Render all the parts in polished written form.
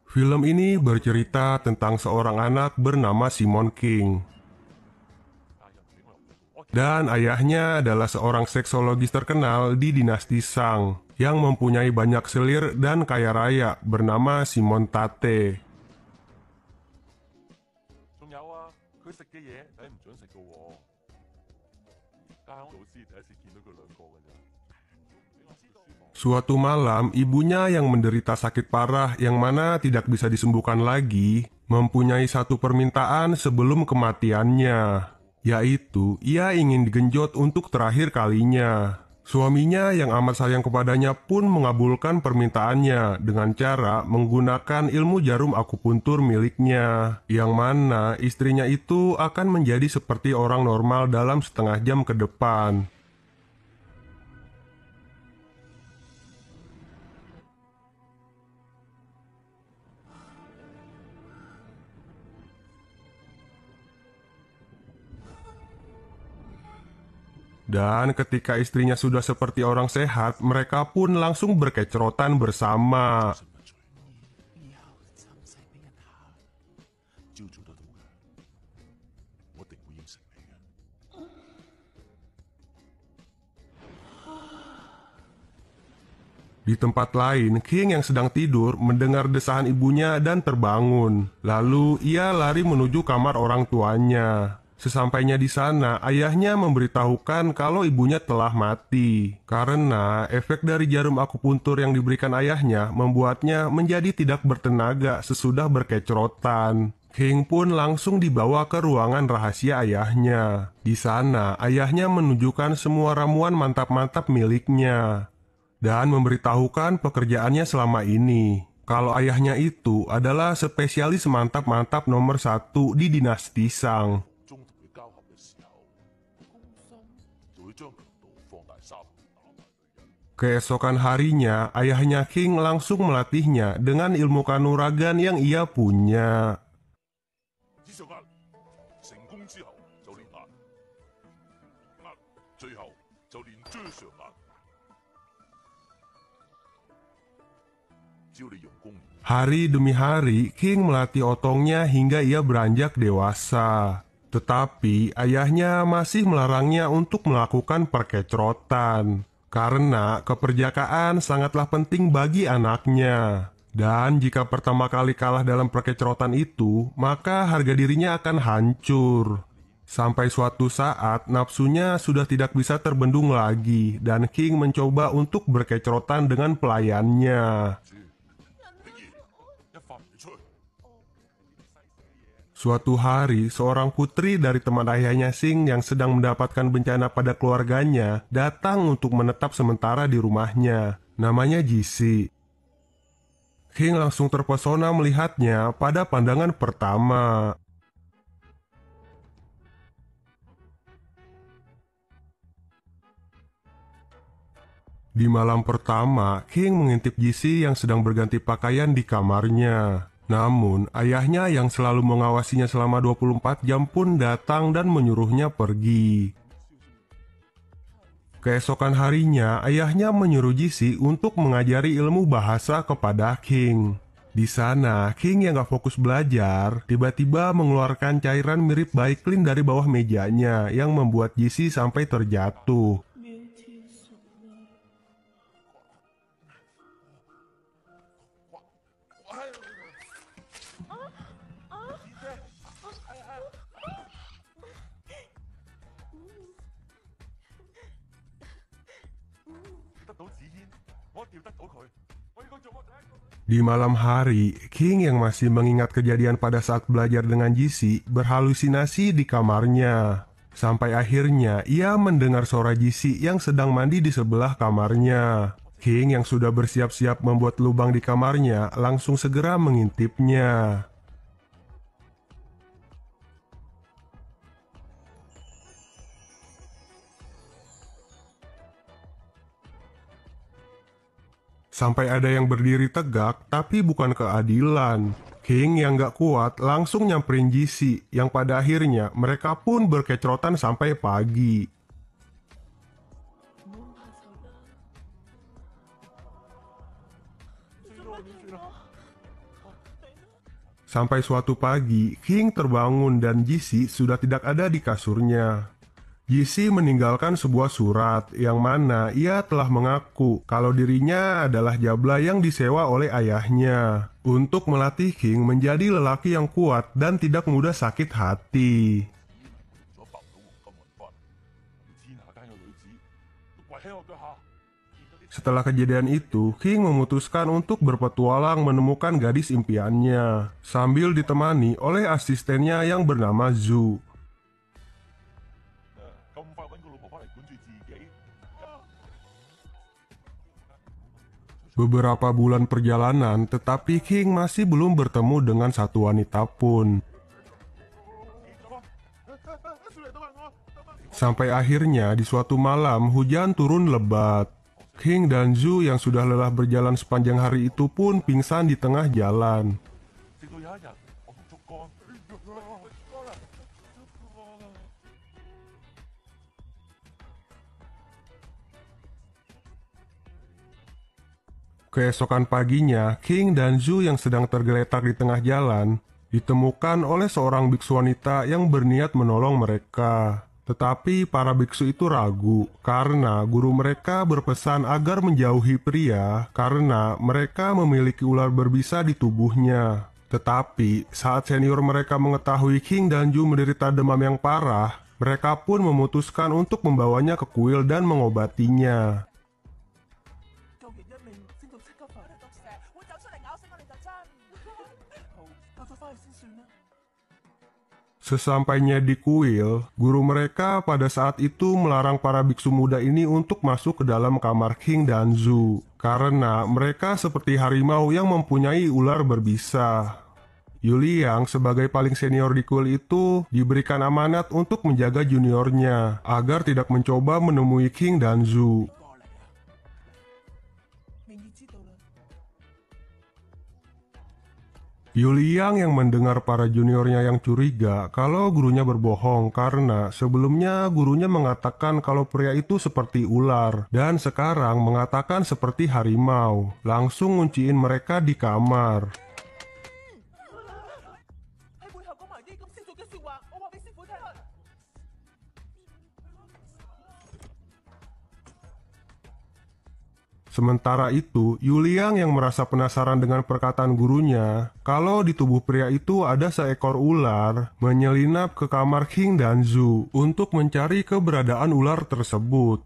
Film ini bercerita tentang seorang anak bernama Simon King. Dan ayahnya adalah seorang seksologis terkenal di dinasti Shang yang mempunyai banyak selir dan kaya raya bernama Simon Tate. Suatu malam, ibunya yang menderita sakit parah yang mana tidak bisa disembuhkan lagi, mempunyai satu permintaan sebelum kematiannya, yaitu ia ingin digenjot untuk terakhir kalinya. Suaminya yang amat sayang kepadanya pun mengabulkan permintaannya dengan cara menggunakan ilmu jarum akupuntur miliknya, yang mana istrinya itu akan menjadi seperti orang normal dalam setengah jam ke depan. Dan ketika istrinya sudah seperti orang sehat, mereka pun langsung berkecrotan bersama. Di tempat lain, King yang sedang tidur mendengar desahan ibunya dan terbangun. Lalu ia lari menuju kamar orang tuanya. Sesampainya di sana, ayahnya memberitahukan kalau ibunya telah mati. Karena efek dari jarum akupuntur yang diberikan ayahnya membuatnya menjadi tidak bertenaga sesudah berkecrotan. King pun langsung dibawa ke ruangan rahasia ayahnya. Di sana, ayahnya menunjukkan semua ramuan mantap-mantap miliknya dan memberitahukan pekerjaannya selama ini. Kalau ayahnya itu adalah spesialis mantap-mantap nomor satu di dinasti Shang. Keesokan harinya, ayahnya King langsung melatihnya dengan ilmu kanuragan yang ia punya. Hari demi hari, King melatih otongnya hingga ia beranjak dewasa. Tetapi ayahnya masih melarangnya untuk melakukan perkecrotan, karena keperjakaan sangatlah penting bagi anaknya. Dan jika pertama kali kalah dalam perkecrotan itu, maka harga dirinya akan hancur. Sampai suatu saat, nafsunya sudah tidak bisa terbendung lagi, dan King mencoba untuk berkecrotan dengan pelayannya. Suatu hari, seorang putri dari teman ayahnya Sing yang sedang mendapatkan bencana pada keluarganya datang untuk menetap sementara di rumahnya. Namanya Jisi. King langsung terpesona melihatnya pada pandangan pertama. Di malam pertama, King mengintip Jisi yang sedang berganti pakaian di kamarnya. Namun, ayahnya yang selalu mengawasinya selama 24 jam pun datang dan menyuruhnya pergi. Keesokan harinya, ayahnya menyuruh Jisi untuk mengajari ilmu bahasa kepada King. Di sana, King yang gak fokus belajar, tiba-tiba mengeluarkan cairan mirip Baiklin dari bawah mejanya yang membuat Jisi sampai terjatuh. Di malam hari, King yang masih mengingat kejadian pada saat belajar dengan Jisi berhalusinasi di kamarnya. Sampai akhirnya ia mendengar suara Jisi yang sedang mandi di sebelah kamarnya. King yang sudah bersiap-siap membuat lubang di kamarnya langsung segera mengintipnya. Sampai ada yang berdiri tegak, tapi bukan keadilan. King yang gak kuat langsung nyamperin Jisi, yang pada akhirnya mereka pun berkecrotan sampai pagi. Sampai suatu pagi, King terbangun dan Jisi sudah tidak ada di kasurnya. Jisi meninggalkan sebuah surat yang mana ia telah mengaku kalau dirinya adalah jabla yang disewa oleh ayahnya untuk melatih King menjadi lelaki yang kuat dan tidak mudah sakit hati. Setelah kejadian itu, King memutuskan untuk berpetualang menemukan gadis impiannya, sambil ditemani oleh asistennya yang bernama Zhu. Beberapa bulan perjalanan, tetapi King masih belum bertemu dengan satu wanita pun. Sampai akhirnya di suatu malam hujan turun lebat. King dan Zhu yang sudah lelah berjalan sepanjang hari itu pun pingsan di tengah jalan. Keesokan paginya, King dan Zhu yang sedang tergeletak di tengah jalan ditemukan oleh seorang biksu wanita yang berniat menolong mereka. Tetapi para biksu itu ragu karena guru mereka berpesan agar menjauhi pria karena mereka memiliki ular berbisa di tubuhnya. Tetapi saat senior mereka mengetahui King dan Zhu menderita demam yang parah, mereka pun memutuskan untuk membawanya ke kuil dan mengobatinya. Sesampainya di kuil, guru mereka pada saat itu melarang para biksu muda ini untuk masuk ke dalam kamar King dan Zhu karena mereka seperti harimau yang mempunyai ular berbisa. Yuliang sebagai paling senior di kuil itu diberikan amanat untuk menjaga juniornya agar tidak mencoba menemui King dan Zhu. Yuliang yang mendengar para juniornya yang curiga kalau gurunya berbohong karena sebelumnya gurunya mengatakan kalau pria itu seperti ular dan sekarang mengatakan seperti harimau, langsung ngunciin mereka di kamar. Sementara itu, Yuliang yang merasa penasaran dengan perkataan gurunya, kalau di tubuh pria itu ada seekor ular, menyelinap ke kamar King dan Zhu untuk mencari keberadaan ular tersebut.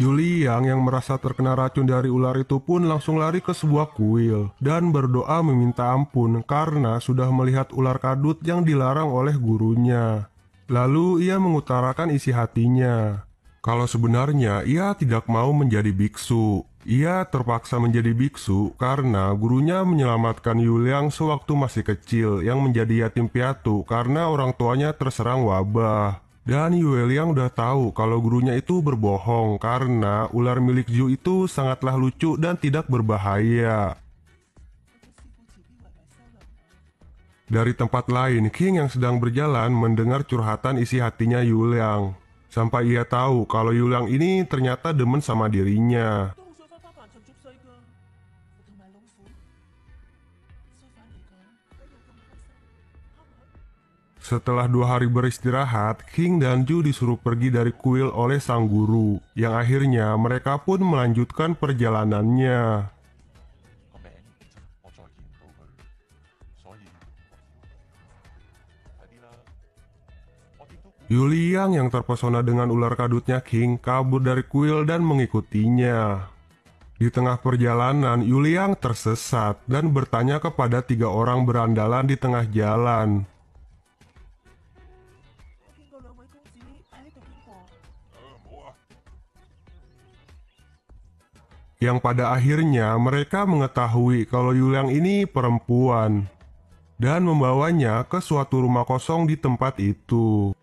Yuliang yang merasa terkena racun dari ular itu pun langsung lari ke sebuah kuil dan berdoa meminta ampun karena sudah melihat ular kadut yang dilarang oleh gurunya. Lalu ia mengutarakan isi hatinya. Kalau sebenarnya ia tidak mau menjadi biksu. Ia terpaksa menjadi biksu karena gurunya menyelamatkan Yuliang sewaktu masih kecil yang menjadi yatim piatu karena orang tuanya terserang wabah. Dan Yuliang udah tahu kalau gurunya itu berbohong karena ular milik Zhu itu sangatlah lucu dan tidak berbahaya. Dari tempat lain, King yang sedang berjalan mendengar curhatan isi hatinya Yuliang. Sampai ia tahu kalau Yuliang ini ternyata demen sama dirinya. Setelah 2 hari beristirahat, King dan Zhu disuruh pergi dari kuil oleh sang guru, yang akhirnya mereka pun melanjutkan perjalanannya. Yuliang yang terpesona dengan ular kadutnya King kabur dari kuil dan mengikutinya. Di tengah perjalanan, Yuliang tersesat dan bertanya kepada 3 orang berandalan di tengah jalan. Yang pada akhirnya mereka mengetahui kalau Yuliang ini perempuan dan membawanya ke suatu rumah kosong di tempat itu.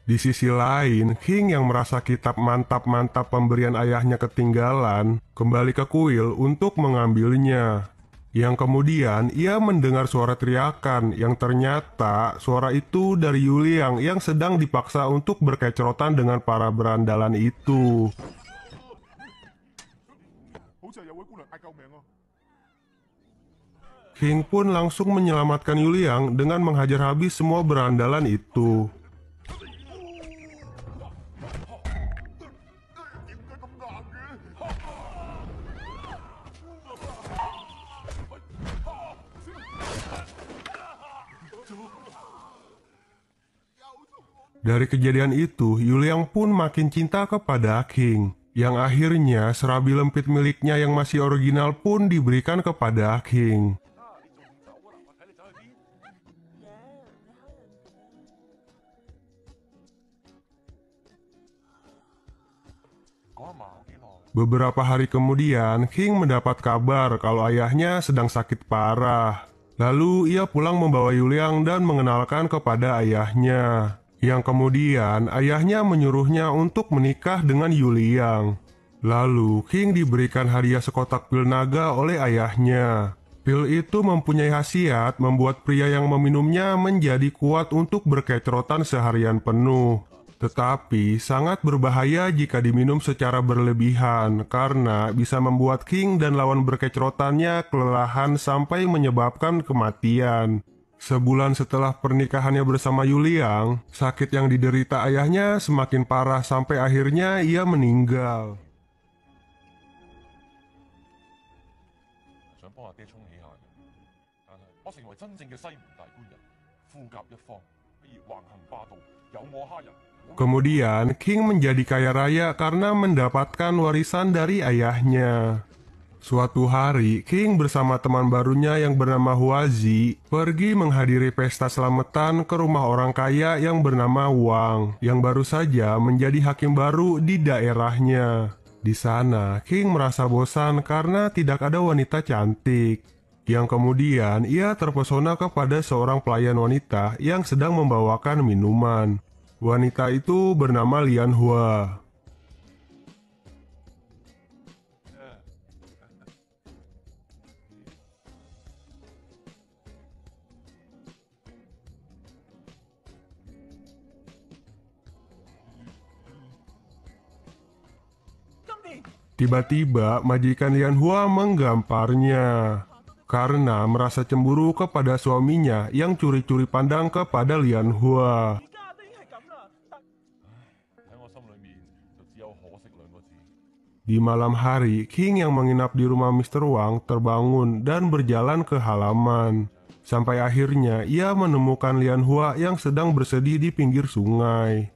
Di sisi lain, King yang merasa kitab mantap-mantap pemberian ayahnya ketinggalan, kembali ke kuil untuk mengambilnya. Yang kemudian ia mendengar suara teriakan yang ternyata suara itu dari Yuliang yang sedang dipaksa untuk berkecrotan dengan para berandalan itu. King pun langsung menyelamatkan Yuliang dengan menghajar habis semua berandalan itu. Dari kejadian itu, Yuliang pun makin cinta kepada King, yang akhirnya serabi lempit miliknya yang masih original pun diberikan kepada King. Beberapa hari kemudian, King mendapat kabar kalau ayahnya sedang sakit parah. Lalu ia pulang membawa Yuliang dan mengenalkan kepada ayahnya. Yang kemudian ayahnya menyuruhnya untuk menikah dengan Yuliang. Lalu King diberikan hadiah sekotak pil naga oleh ayahnya. Pil itu mempunyai khasiat membuat pria yang meminumnya menjadi kuat untuk berkecrotan seharian penuh. Tetapi sangat berbahaya jika diminum secara berlebihan karena bisa membuat King dan lawan berkecrotannya kelelahan sampai menyebabkan kematian. Sebulan setelah pernikahannya bersama Yuliang, sakit yang diderita ayahnya semakin parah sampai akhirnya ia meninggal. Kemudian, King menjadi kaya raya karena mendapatkan warisan dari ayahnya. Suatu hari, King bersama teman barunya yang bernama Huazi pergi menghadiri pesta selamatan ke rumah orang kaya yang bernama Wang, yang baru saja menjadi hakim baru di daerahnya. Di sana, King merasa bosan karena tidak ada wanita cantik. Yang kemudian, ia terpesona kepada seorang pelayan wanita yang sedang membawakan minuman. Wanita itu bernama Lian Hua. Tiba-tiba majikan Lian Hua menggamparnya karena merasa cemburu kepada suaminya yang curi-curi pandang kepada Lian Hua. Di malam hari, King yang menginap di rumah Mr. Wang terbangun dan berjalan ke halaman. Sampai akhirnya ia menemukan Lian Hua yang sedang bersedih di pinggir sungai.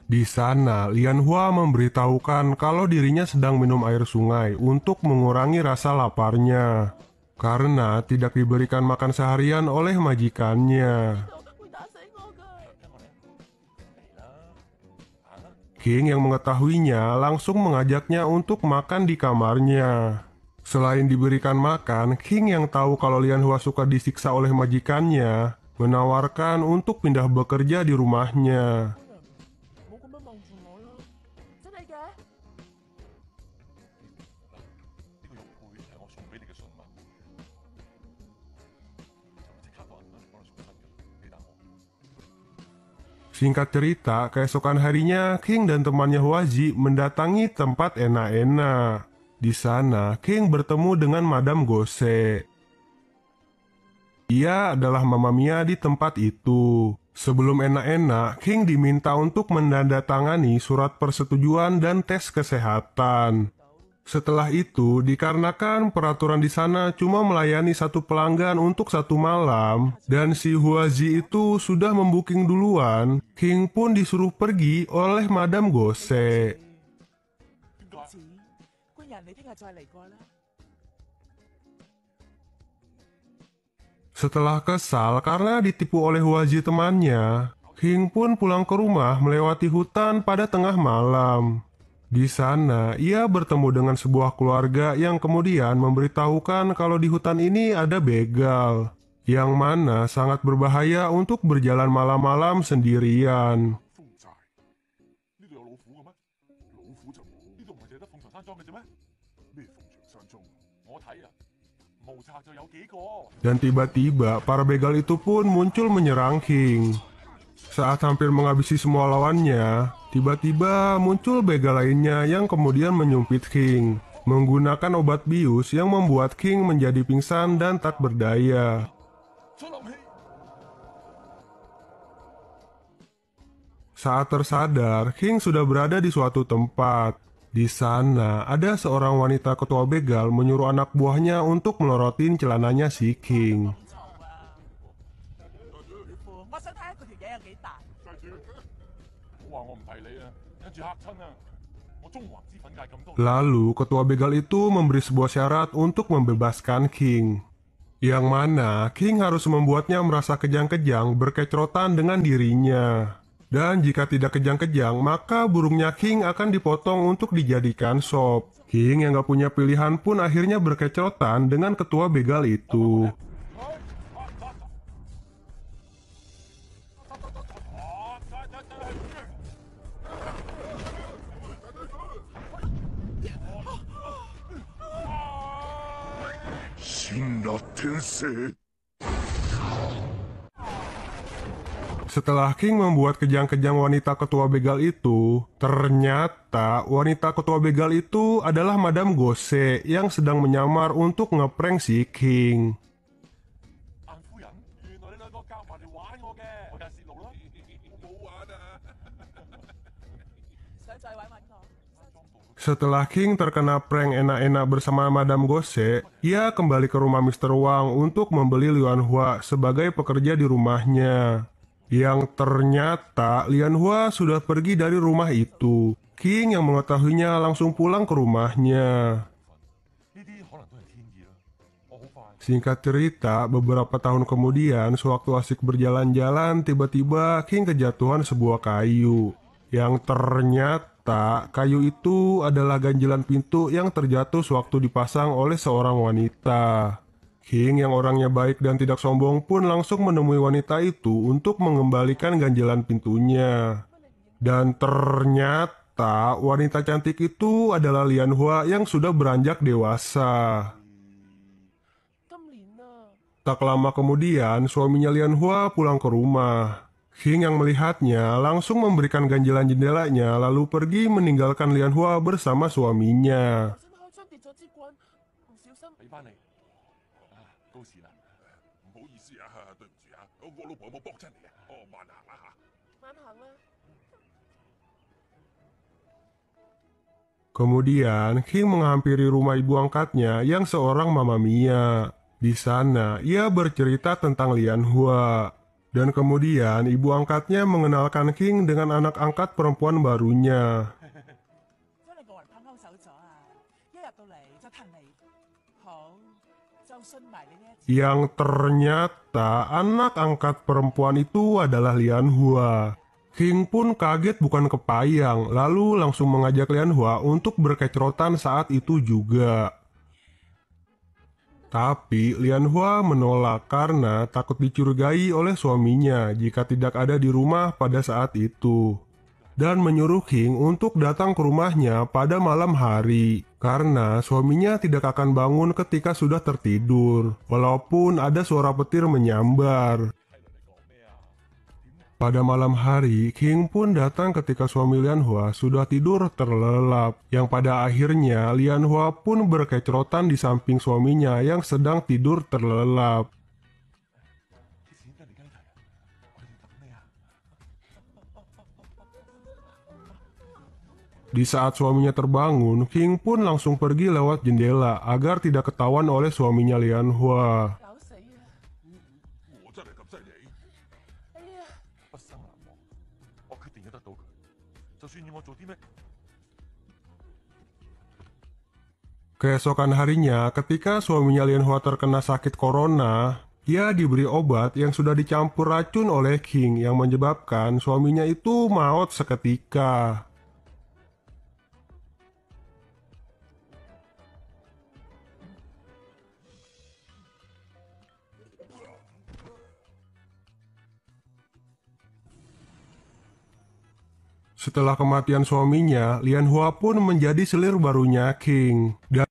Di sana, Lian Hua memberitahukan kalau dirinya sedang minum air sungai untuk mengurangi rasa laparnya. Karena tidak diberikan makan seharian oleh majikannya. King yang mengetahuinya langsung mengajaknya untuk makan di kamarnya. Selain diberikan makan, King yang tahu kalau Lian Hua suka disiksa oleh majikannya, menawarkan untuk pindah bekerja di rumahnya. Singkat cerita, keesokan harinya King dan temannya Huazi mendatangi tempat enak-enak. Di sana, King bertemu dengan Madame Gose. Ia adalah Mamma Mia di tempat itu. Sebelum enak-enak, King diminta untuk menandatangani surat persetujuan dan tes kesehatan. Setelah itu, dikarenakan peraturan di sana cuma melayani satu pelanggan untuk satu malam, dan si Huazi itu sudah membooking duluan, King pun disuruh pergi oleh Madame Gose. Setelah kesal karena ditipu oleh Huazi temannya, King pun pulang ke rumah melewati hutan pada tengah malam. Di sana, ia bertemu dengan sebuah keluarga yang kemudian memberitahukan kalau di hutan ini ada begal. yang mana sangat berbahaya untuk berjalan malam-malam sendirian. 風寨呢度有老虎嘅咩？老虎就冇，呢度唔係淨係得鳳巢山莊嘅啫咩？咩鳳巢山莊？我睇啊，無賊就有幾個。 Dan tiba-tiba para begal itu pun muncul menyerang King. Saat hampir menghabisi semua lawannya, tiba-tiba muncul begal lainnya yang kemudian menyumpit King, menggunakan obat bius yang membuat King menjadi pingsan dan tak berdaya. 出林氣 Saat tersadar, King sudah berada di suatu tempat. Di sana, ada seorang wanita ketua begal menyuruh anak buahnya untuk melorotin celananya si King. 我想睇下佢條嘢有幾大。債主，唔好話我唔提你啊，跟住嚇親啊！我中環脂粉界咁多， Lalu, ketua begal itu memberi sebuah syarat untuk membebaskan King. Yang mana, King harus membuatnya merasa kejang-kejang berkecrotan dengan dirinya. Dan jika tidak kejang-kejang, maka burungnya King akan dipotong untuk dijadikan sop. King yang gak punya pilihan pun akhirnya berkecrotan dengan ketua begal itu. Setelah King membuat kejang-kejang wanita ketua begal itu, ternyata wanita ketua begal itu adalah Madame Gose yang sedang menyamar untuk ngeprank si King. 顏夫人，原來你兩個夾埋嚟玩我嘅，我梗係泄露啦，我冇玩啊！ 想再揾我？ Setelah King terkena prank enak-enak bersama Madame Gose, ia kembali ke rumah Mr. Wang untuk membeli Lian Hua sebagai pekerja di rumahnya. Yang ternyata Lian Hua sudah pergi dari rumah itu. King yang mengetahuinya langsung pulang ke rumahnya. 呢啲可能都係天意啦，我好快。 Singkat cerita, beberapa tahun kemudian, sewaktu asik berjalan-jalan, tiba-tiba King kejatuhan sebuah kayu. Yang ternyata kayu itu adalah ganjilan pintu yang terjatuh sewaktu dipasang oleh seorang wanita. King yang orangnya baik dan tidak sombong pun langsung menemui wanita itu untuk mengembalikan ganjilan pintunya. Dan ternyata wanita cantik itu adalah Lian Hua yang sudah beranjak dewasa. 今年啊， Tak lama kemudian, suaminya Lian Hua pulang ke rumah. King yang melihatnya langsung memberikan ganjilan jendelanya lalu pergi meninggalkan Lian Hua bersama suaminya. 頭先開窗跌咗支棍，唔小心。俾翻你。啊，高士啦，唔好意思啊，對唔住啊，我老婆有冇搏親你啊？哦，慢行啦嚇。 慢行啦。 Kemudian, King menghampiri rumah ibu angkatnya yang seorang Mama Mia. Di sana, ia bercerita tentang Lian Hua. Dan kemudian, ibu angkatnya mengenalkan King dengan anak angkat perempuan barunya. 將你個人拍勾手咗啊！一入到嚟就騰你，好就信埋你呢一次。 Yang ternyata anak angkat perempuan itu adalah Lian Hua. King pun kaget bukan kepayang, lalu langsung mengajak Lian Hua untuk berkecrotan saat itu juga. Tapi Lian Hua menolak karena takut dicurigai oleh suaminya jika tidak ada di rumah pada saat itu. Dan menyuruh King untuk datang ke rumahnya pada malam hari, karena suaminya tidak akan bangun ketika sudah tertidur, walaupun ada suara petir menyambar. Pada malam hari, King pun datang ketika suami Lian Hua sudah tidur terlelap, yang pada akhirnya Lian Hua pun berkecrotan di samping suaminya yang sedang tidur terlelap. 啲錢跟你雞啼啊！我哋要等你啊！ Di saat suaminya terbangun, King pun langsung pergi lewat jendela agar tidak ketahuan oleh suaminya Lian Hua. 搞死啊！我真係咁犀利，哎呀，不生難忘。我決定要得到佢，就算要我做啲咩。 Keesokan harinya, ketika suaminya Lian Hua terkena sakit corona, ia diberi obat yang sudah dicampur racun oleh King yang menyebabkan suaminya itu maut seketika. Setelah kematian suaminya, Lian Hua pun menjadi selir barunya King. Dan